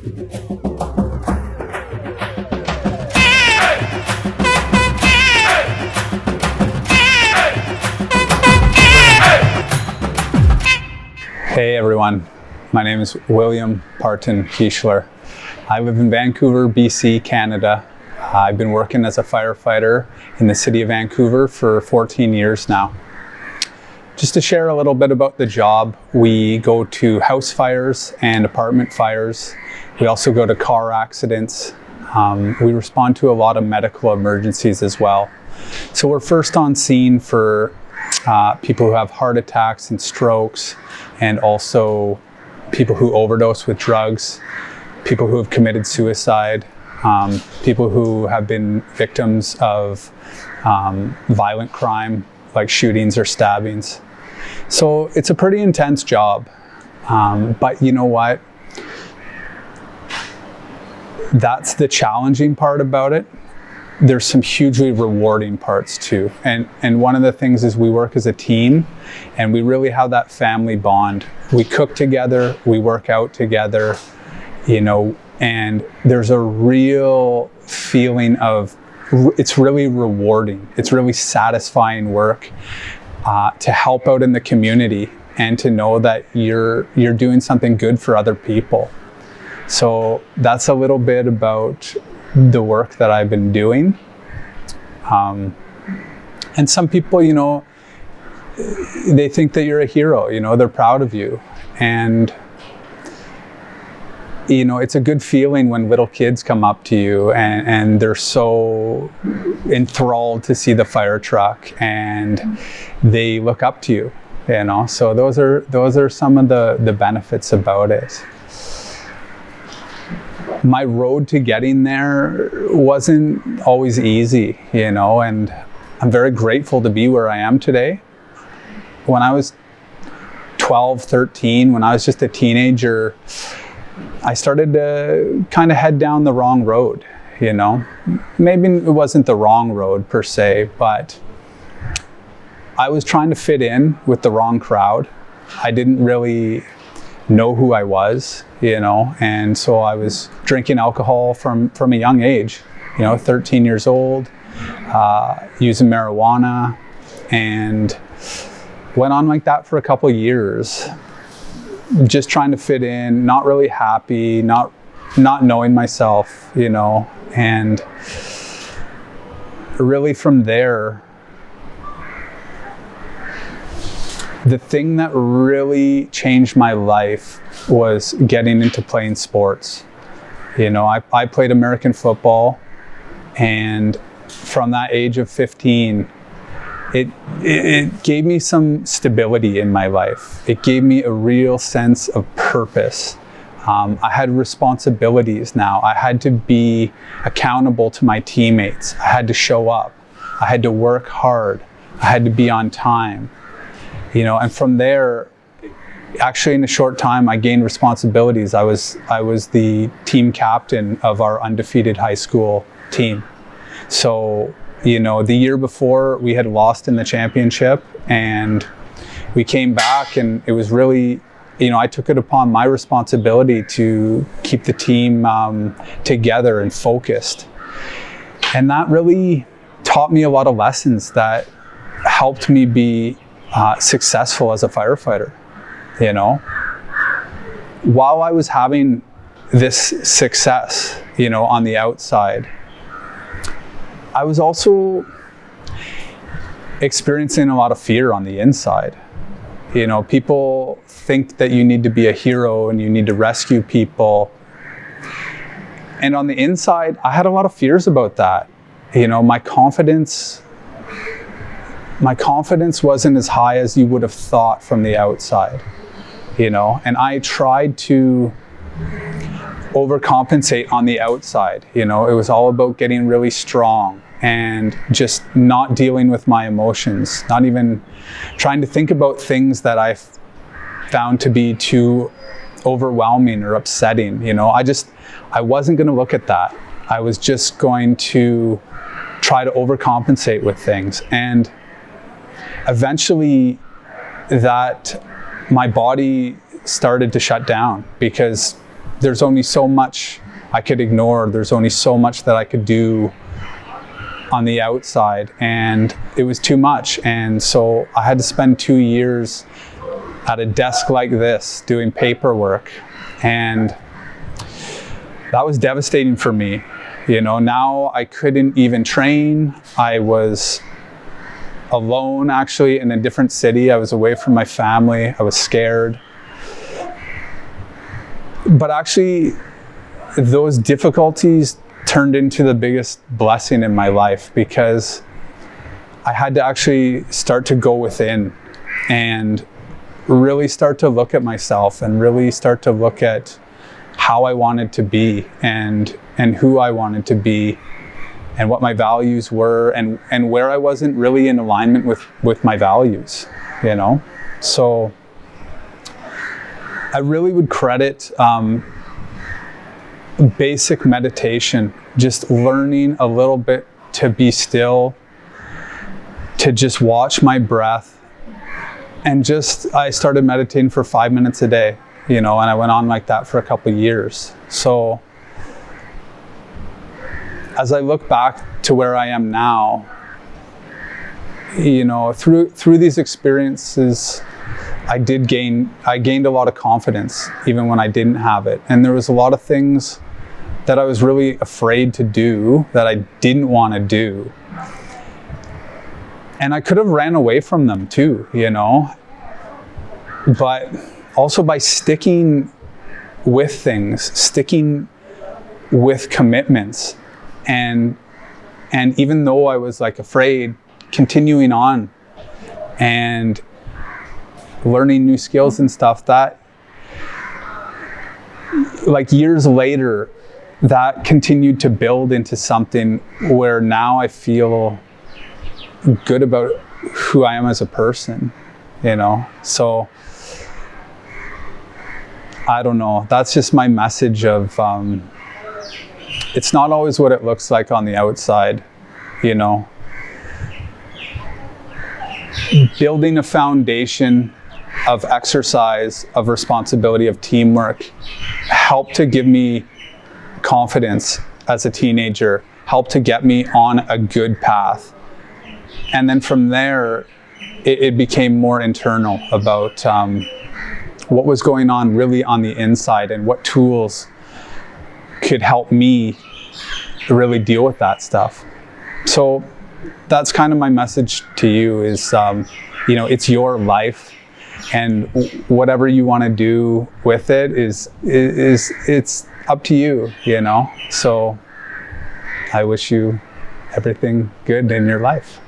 Hey everyone, my name is William Parthan. I live in Vancouver BC, Canada. I've been working as a firefighter in the city of Vancouver for 14 years now. Just to share a little bit about the job, we go to house fires and apartment fires. We also go to car accidents. We respond to a lot of medical emergencies as well. So we're first on scene for people who have heart attacks and strokes, and also people who overdose with drugs, people who have committed suicide, people who have been victims of violent crime like shootings or stabbings. So it's a pretty intense job, but you know what? That's the challenging part about it. There's some hugely rewarding parts too. And one of the things is we work as a team and we really have that family bond. We cook together, we work out together, you know, and there's a real feeling of, it's really rewarding. It's really satisfying work to help out in the community and to know that you're doing something good for other people. So that's a little bit about the work that I've been doing. And some people, you know, they think that you're a hero, you know, they're proud of you. And, you know, it's a good feeling when little kids come up to you and they're so enthralled to see the fire truck and they look up to you, you know. So those are some of the benefits about it. My road to getting there wasn't always easy, you know, and I'm very grateful to be where I am today. When I was 12, 13, when I was just a teenager, I started to kind of head down the wrong road, you know. Maybe it wasn't the wrong road per se, but I was trying to fit in with the wrong crowd. I didn't really know who I was, you know, and so I was drinking alcohol from a young age, you know, 13 years old, using marijuana, and went on like that for a couple of years, just trying to fit in, not really happy, not knowing myself, you know. And really from there, the thing that really changed my life was getting into playing sports. You know, I played American football, and from that age of 15, it gave me some stability in my life. It gave me a real sense of purpose. I had responsibilities now. I had to be accountable to my teammates. I had to show up. I had to work hard. I had to be on time. You know, and from there, actually in a short time, I gained responsibilities. I was the team captain of our undefeated high school team. So, you know, the year before we had lost in the championship, and we came back, and it was really, you know, I took it upon my responsibility to keep the team together and focused. And that really taught me a lot of lessons that helped me be successful as a firefighter, you know. While I was having this success, you know, on the outside, I was also experiencing a lot of fear on the inside. You know, people think that you need to be a hero and you need to rescue people. And on the inside, I had a lot of fears about that. You know, my confidence wasn't as high as you would have thought from the outside, you know, and I tried to overcompensate on the outside. You know, it was all about getting really strong and just not dealing with my emotions, not even trying to think about things that I found to be too overwhelming or upsetting. You know, I wasn't going to look at that. I was just going to try to overcompensate with things. And eventually that my body started to shut down, because there's only so much I could ignore. There's only so much that I could do on the outside, and it was too much. And so I had to spend 2 years at a desk like this doing paperwork, and that was devastating for me. You know, now I couldn't even train. I was alone, actually, in a different city. I was away from my family. I was scared. But actually, those difficulties turned into the biggest blessing in my life, because I had to actually start to go within and really start to look at myself and really start to look at how I wanted to be and who I wanted to be and what my values were and where I wasn't really in alignment with my values, you know? So I really would credit basic meditation, just learning a little bit to be still, to just watch my breath. And I started meditating for 5 minutes a day, you know, and I went on like that for a couple of years. So as I look back to where I am now, you know, through these experiences, I gained a lot of confidence even when I didn't have it. And there was a lot of things that I was really afraid to do, that I didn't want to do. And I could have ran away from them too, you know. But also by sticking with things, sticking with commitments, and even though I was like afraid, continuing on and learning new skills and stuff, that like years later, that continued to build into something where now I feel good about who I am as a person, you know? So I don't know, that's just my message of, it's not always what it looks like on the outside, you know? Building a foundation of exercise, of responsibility, of teamwork, helped to give me confidence as a teenager, helped to get me on a good path. And then from there, it became more internal about what was going on really on the inside and what tools could help me really deal with that stuff. So that's kind of my message to you is, you know, it's your life, and whatever you want to do with it it's up to you, you know? So I wish you everything good in your life.